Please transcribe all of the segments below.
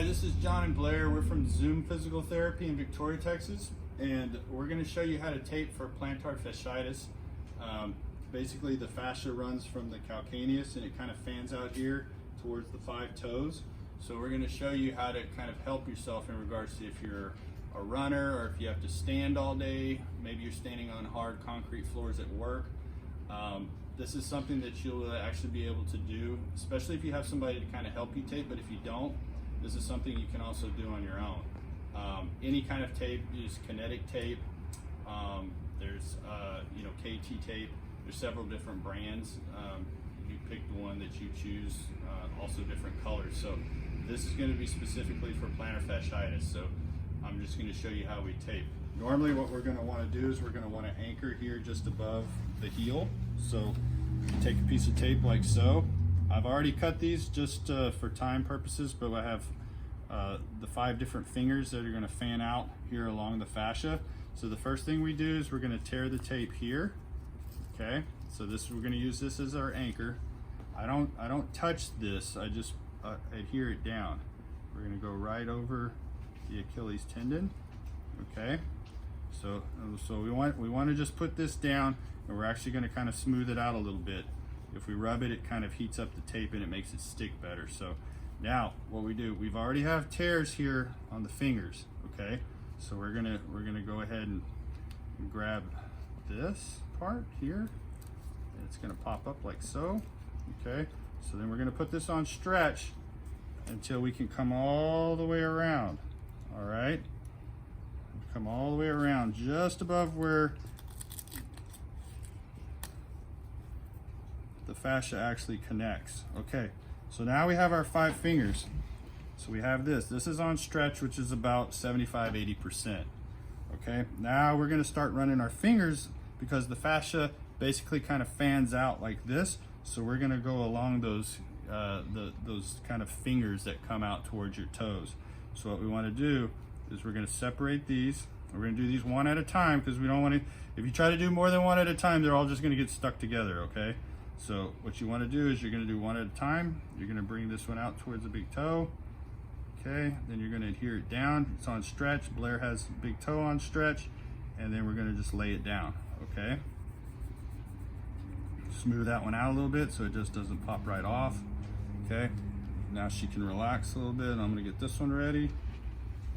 Hi, this is John and Blair. We're from Zoom Physical Therapy in Victoria, Texas, and we're going to show you how to tape for plantar fasciitis. Basically, the fascia runs from the calcaneus and it kind of fans out here towards the 5 toes. So we're going to show you how to kind of help yourself in regards to if you're a runner or if you have to stand all day, maybe you're standing on hard concrete floors at work. This is something that you'll actually be able to do, especially if you have somebody to kind of help you tape, but if you don't, this is something you can also do on your own. Any kind of tape, use kinetic tape. There's KT tape. There's several different brands. You pick the one that you choose, also different colors. So this is going to be specifically for plantar fasciitis. So I'm just going to show you how we tape. Normally what we're going to want to do is we're going to want to anchor here just above the heel. So take a piece of tape like so. I've already cut these just for time purposes, but I have the 5 different fingers that are going to fan out here along the fascia. So the first thing we do is we're going to tear the tape here. Okay, so we're going to use this as our anchor. I don't touch this. I just adhere it down. We're going to go right over the Achilles tendon. Okay, so we want to just put this down, and we're actually going to kind of smooth it out a little bit. If we rub it, it kind of heats up the tape and it makes it stick better. So now what we do, we've already have tears here on the fingers. Okay, so we're gonna go ahead and grab this part here, and it's gonna pop up like so. Okay, so then we're gonna put this on stretch until we can come all the way around. All right, come all the way around just above where the fascia actually connects. Okay, so now we have our 5 fingers. So we have this is on stretch, which is about 75–80%. Okay, now we're going to start running our fingers because the fascia basically kind of fans out like this. So we're going to go along those kind of fingers that come out towards your toes. So what we want to do is we're going to separate these. We're going to do these one at a time because we don't want to, if you try to do more than one at a time, they're all just going to get stuck together. Okay, so what you want to do is you're going to do one at a time. You're going to bring this one out towards the big toe. Okay, then you're going to adhere it down. It's on stretch. Blair has big toe on stretch, and then we're going to just lay it down. Okay, smooth that one out a little bit so it just doesn't pop right off. Okay, now she can relax a little bit. I'm going to get this one ready.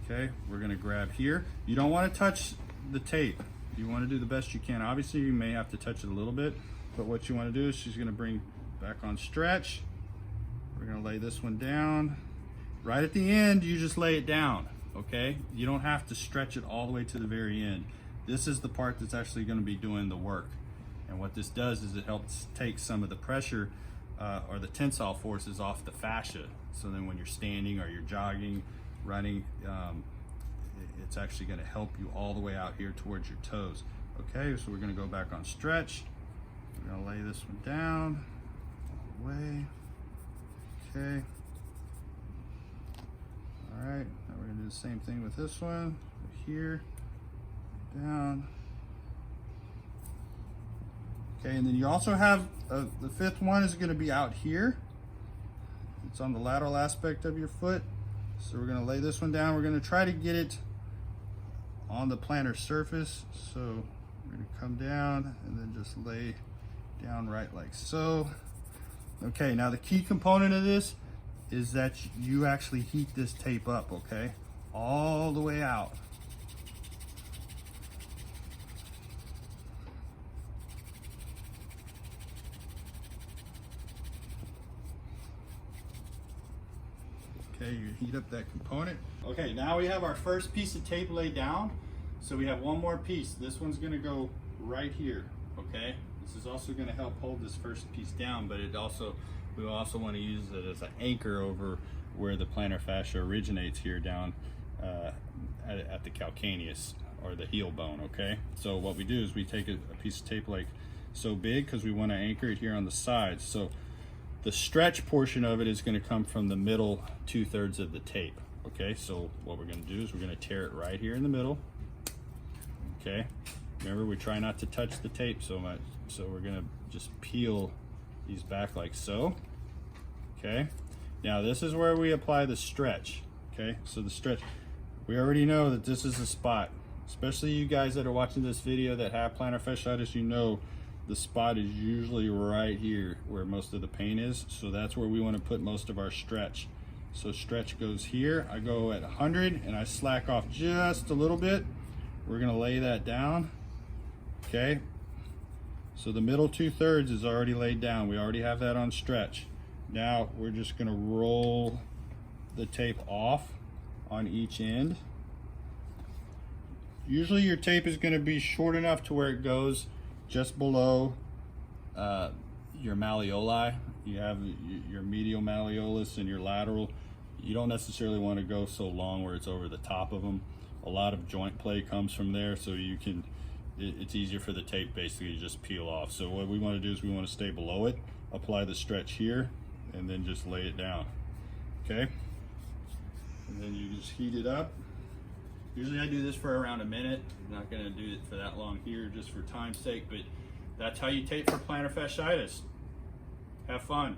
Okay, we're going to grab here. You don't want to touch the tape. You want to do the best you can. Obviously you may have to touch it a little bit, but what you want to do is she's going to bring back on stretch. We're going to lay this one down. Right at the end, you just lay it down, okay? You don't have to stretch it all the way to the very end. This is the part that's actually going to be doing the work. And what this does is it helps take some of the pressure or the tensile forces off the fascia. So then when you're standing or you're jogging, running, it's actually going to help you all the way out here towards your toes. Okay, so we're going to go back on stretch. We're going to lay this one down all the way. Okay. All right, now we're going to do the same thing with this one. Here, down. Okay, and then you also have the 5th one is going to be out here. It's on the lateral aspect of your foot. So we're going to lay this one down. We're going to try to get it on the plantar surface. So we're going to come down and then just lay down right like so. Okay, now the key component of this is that you actually heat this tape up, okay? All the way out. Okay, you heat up that component. Okay, now we have our first piece of tape laid down. So we have one more piece. This one's gonna go right here, okay? This is also gonna help hold this first piece down, but we also want to use it as an anchor over where the plantar fascia originates here down at the calcaneus or the heel bone, okay? So what we do is we take a piece of tape like so big because we want to anchor it here on the sides. So the stretch portion of it is going to come from the middle 2/3 of the tape, okay? So what we're going to do is we're going to tear it right here in the middle, okay? Remember, we try not to touch the tape so much, so we're going to just peel these back like so. Okay, now this is where we apply the stretch. Okay, so the stretch, we already know that this is the spot. Especially you guys that are watching this video that have plantar fasciitis, you know the spot is usually right here where most of the pain is. So that's where we want to put most of our stretch. So stretch goes here. I go at 100 and I slack off just a little bit. We're gonna lay that down, okay? So the middle 2/3 is already laid down. We already have that on stretch. Now we're just gonna roll the tape off on each end. Usually your tape is gonna be short enough to where it goes just below your malleoli. You have your medial malleolus and your lateral. You don't necessarily want to go so long where it's over the top of them. A lot of joint play comes from there, so you can, it's easier for the tape basically to just peel off. So what we want to do is we want to stay below it, apply the stretch here, and then just lay it down, okay? And then you just heat it up. Usually I do this for around a minute. I'm not gonna do it for that long here just for time's sake, but that's how you tape for plantar fasciitis. Have fun.